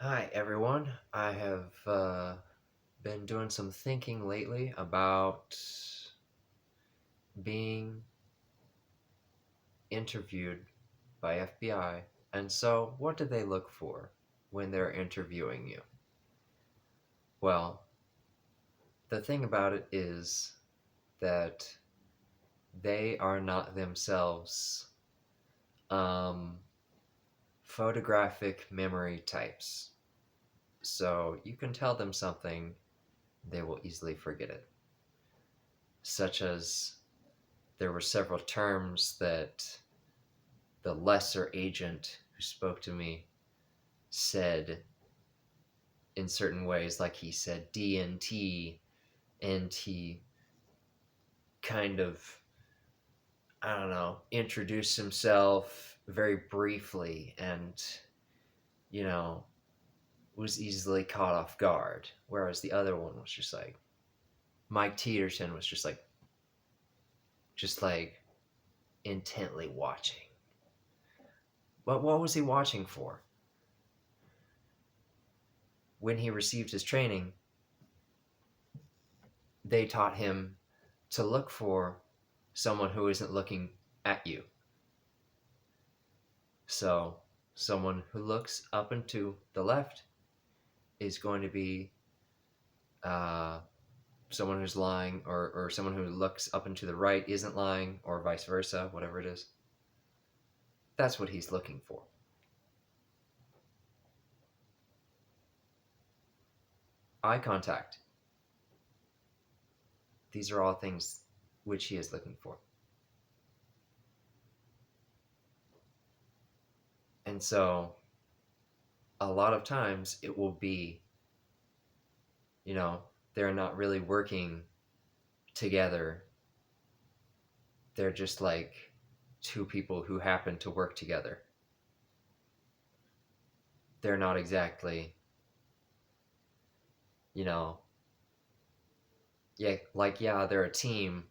Hi, everyone. I have been doing some thinking lately about being interviewed by FBI. And so, what do they look for when they're interviewing you? Well, the thing about it is that they are not themselves um, photographic memory types. So, you can tell them something, they will easily forget it. Such as there were several terms that the lesser agent who spoke to me said in certain ways, like he said DNT, and he kind of, I don't know, introduced himself very briefly and, you know, was easily caught off guard. Whereas the other one was just like, Mike Teeterton was just like intently watching. But what was he watching for? When he received his training, they taught him to look for someone who isn't looking at you. So, someone who looks up and to the left is going to be uh, someone who's lying, or someone who looks up and to the right isn't lying, or vice versa, whatever it is. That's what he's looking for. Eye contact. These are all things which he is looking for. And so, a lot of times it will be, you know, they're not really working together. They're just like two people who happen to work together. They're not exactly, you know, yeah, they're a team,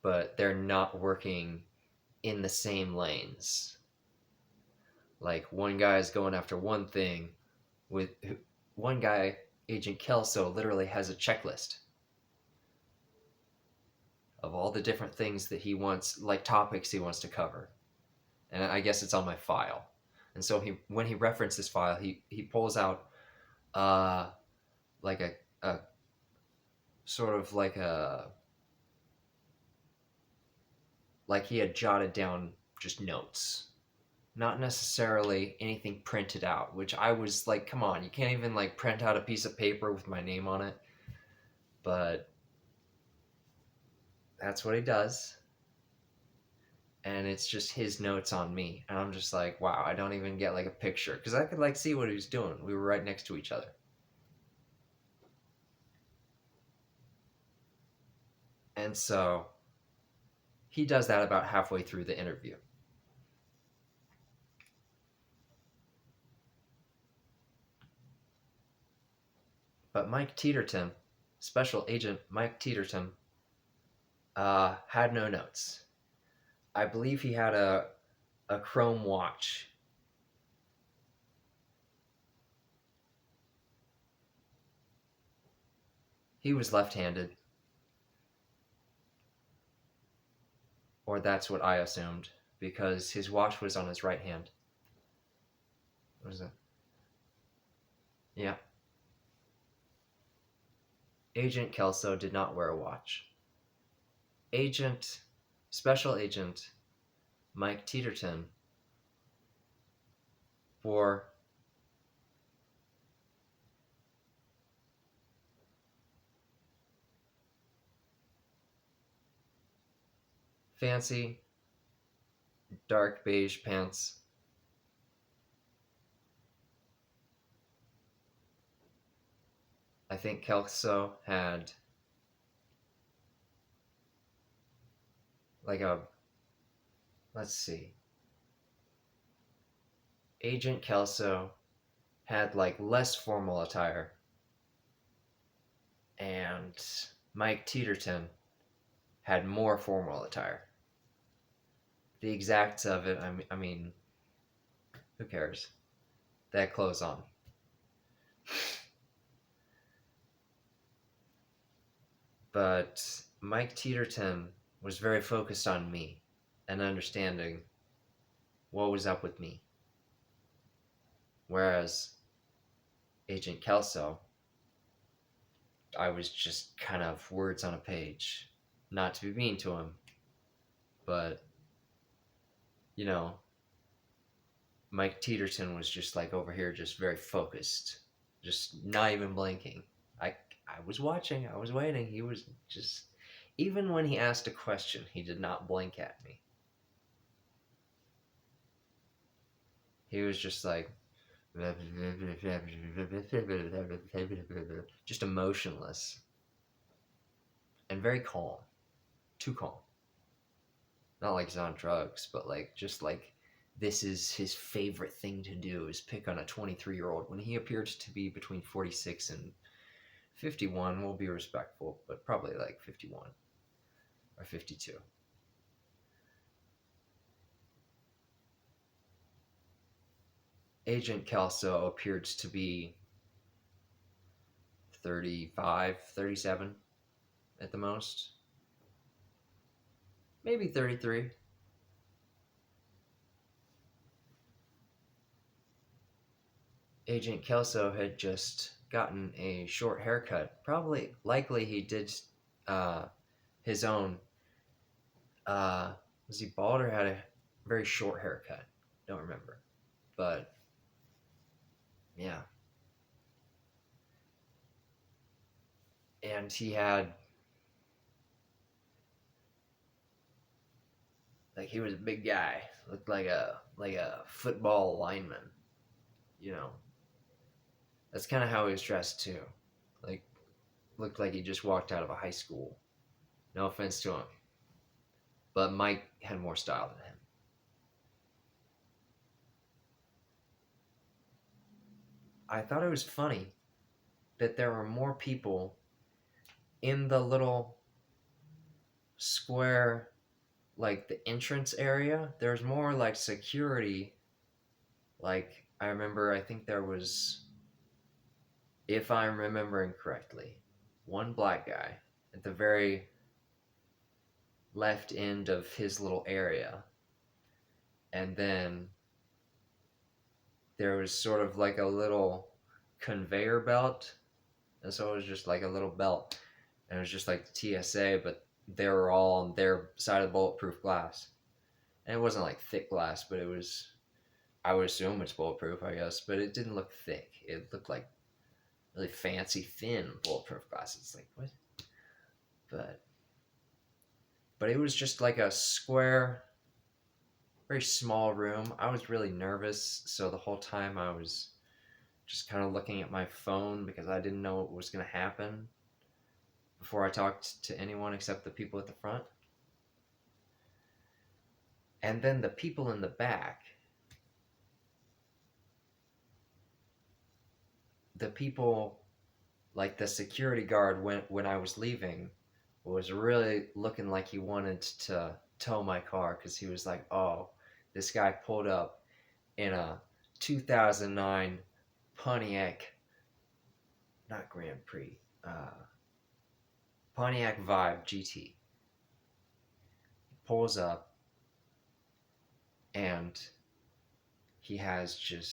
but they're not working in the same lanes. Like one guy is going after one thing with one guy, Agent Kelso, literally has a checklist of all the different things that he wants, like topics he wants to cover. And I guess it's on my file. And so when he referenced this file, he pulls out uh like a sort of like he had jotted down just notes, not necessarily anything printed out, which I was like, come on, you can't even like print out a piece of paper with my name on it. But that's what he does. And it's just his notes on me. And I'm just like, wow, I don't even get like a picture. Because I could like see what he was doing. We were right next to each other. And so he does that about halfway through the interview. But Mike Teeterton, Special Agent Mike Teeterton, had no notes. I believe he had a Chrome watch. He was left-handed, or that's what I assumed, because his watch was on his right hand. What is it? Yeah. Agent Kelso did not wear a watch. Agent, Special Agent Mike Teeterton wore fancy dark beige pants. I think Kelso had like a, let's see, Agent Kelso had like less formal attire, and Mike Teeterton had more formal attire. The exacts of it, I mean, who cares? that clothes on. But Mike Teeterton was very focused on me and understanding what was up with me. Whereas Agent Kelso, I was just kind of words on a page. Not to be mean to him, but, you know, Mike Teeterton was just like over here, just very focused, just not even blinking. I, I was watching, I was waiting. He was just, even when he asked a question, he did not blink at me. He was just like, just emotionless and very calm, too calm. Not like he's on drugs, but like just like this is his favorite thing to do is pick on a 23-year-old when he appears to be between 46 and 51. We'll be respectful, but probably like 51 or 52. Agent Kelso appears to be 35, 37 at the most. Maybe 33. Agent Kelso had just gotten a short haircut. Probably, likely, he did uh, his own. Uh, was he bald or had a very short haircut? Don't remember. But yeah, and he had like he was a big guy, looked like a football lineman. You know, that's kind of how he was dressed too. Like looked like he just walked out of a high school. No offense to him, but Mike had more style than him. I thought it was funny that there were more people in the little square, like the entrance area. There's more like security. Like I remember, I think there was, if I'm remembering correctly, one black guy at the very left end of his little area, and then there was sort of like a little conveyor belt, and so it was just like a little belt, and it was just like the TSA, but they were all on their side of the bulletproof glass, and it wasn't like thick glass, but it was. I would assume it's bulletproof, I guess, but it didn't look thick. It looked like really fancy, thin bulletproof glass. It's like what? But it was just like a square, very small room. I was really nervous, so the whole time I was just kind of looking at my phone because I didn't know what was going to happen before I talked to anyone except the people at the front. And then the people in the back, the people like the security guard when I was leaving was really looking like he wanted to tow my car because he was like, "Oh, this guy pulled up in a 2009 Pontiac, not Grand Prix, Pontiac Vibe GT." He pulls up and he has just